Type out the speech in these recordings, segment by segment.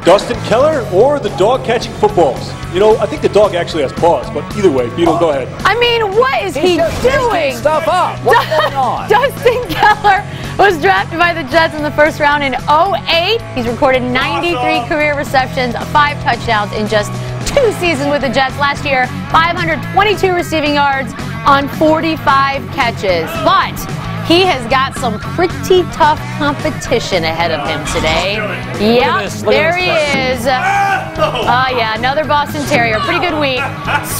Dustin Keller or the dog catching footballs? You know, I think the dog actually has paws, but either way, Beetle, go ahead. I mean, what is he doing? Stuff up. What's going on? Dustin Keller was drafted by the Jets in the first round in '08. He's recorded 93 career receptions, 5 touchdowns in just 2 seasons with the Jets. Last year, 522 receiving yards on 45 catches. But he has got some pretty tough competition ahead of him today. Yep, there he is. Oh, yeah, another Boston Terrier. Pretty good week.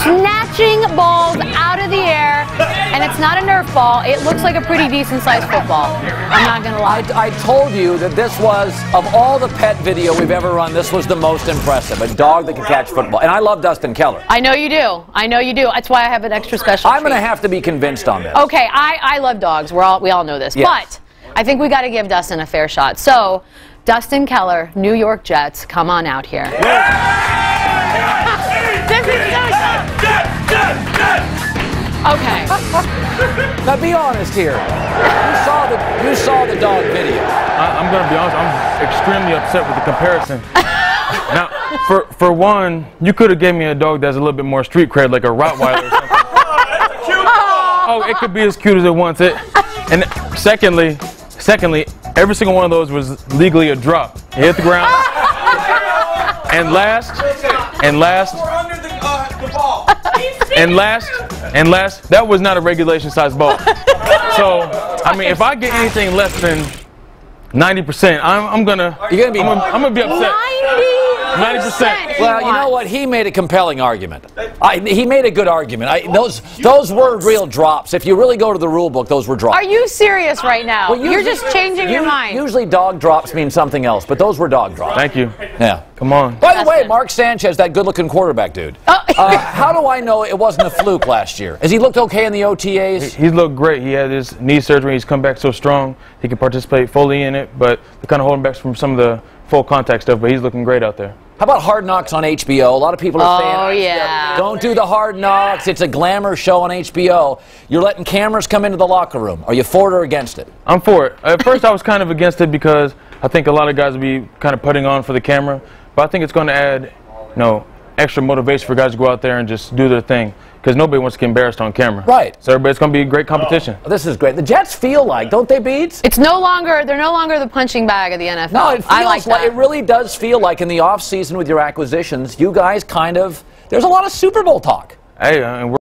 Snatching balls out of the air. And it's not a Nerf ball. It looks like a pretty decent-sized football. I'm not going to lie. I told you that this was, of all the pet video we've ever run, this was the most impressive. A dog that can catch football. And I love Dustin Keller. I know you do. I know you do. That's why I have an extra special I'm going to have to be convinced on this. Okay, I love dogs. We all know this. Yes. But I think we got to give Dustin a fair shot. So, Dustin Keller, New York Jets, come on out here. This is so tough. Okay. Now be honest here. You saw the dog video. I'm going to be honest. I'm extremely upset with the comparison. Now, for one, you could have gave me a dog that's a little bit more street cred, like a Rottweiler or something. Oh, it could be as cute as it wants it. And secondly, every single one of those was legally a drop. It hit the ground. And last, that was not a regulation-sized ball. So, I mean, if I get anything less than 90%, I'm gonna be upset. 90%. Well, you know what? He made a compelling argument. He made a good argument. Those were real drops. If you really go to the rule book, those were drops. Are you serious right now? Well, you're just changing your mind. Usually dog drops mean something else, but those were dog drops. Thank you. Yeah. Come on. By the way, Mark Sanchez, that good-looking quarterback dude. How do I know it wasn't a fluke last year? Has he looked okay in the OTAs? He's looked great. He had his knee surgery. He's come back so strong. He can participate fully in it, but they're kind of holding back from some of the full contact stuff, but he's looking great out there. How about Hard Knocks on HBO? A lot of people are saying, oh, yeah. Don't do the Hard Knocks. It's a glamour show on HBO. You're letting cameras come into the locker room. Are you for it or against it? I'm for it. At first, I was kind of against it because I think a lot of guys will be kind of putting on for the camera, but I think it's going to add, extra motivation for guys to go out there and just do their thing, because nobody wants to get embarrassed on camera. Right. So it's going to be a great competition. Oh, this is great. The Jets feel like, don't they, Beats? They're no longer the punching bag of the NFL. No, it feels I like that. It really does feel like in the off season with your acquisitions, you guys there's a lot of Super Bowl talk. Hey, and we're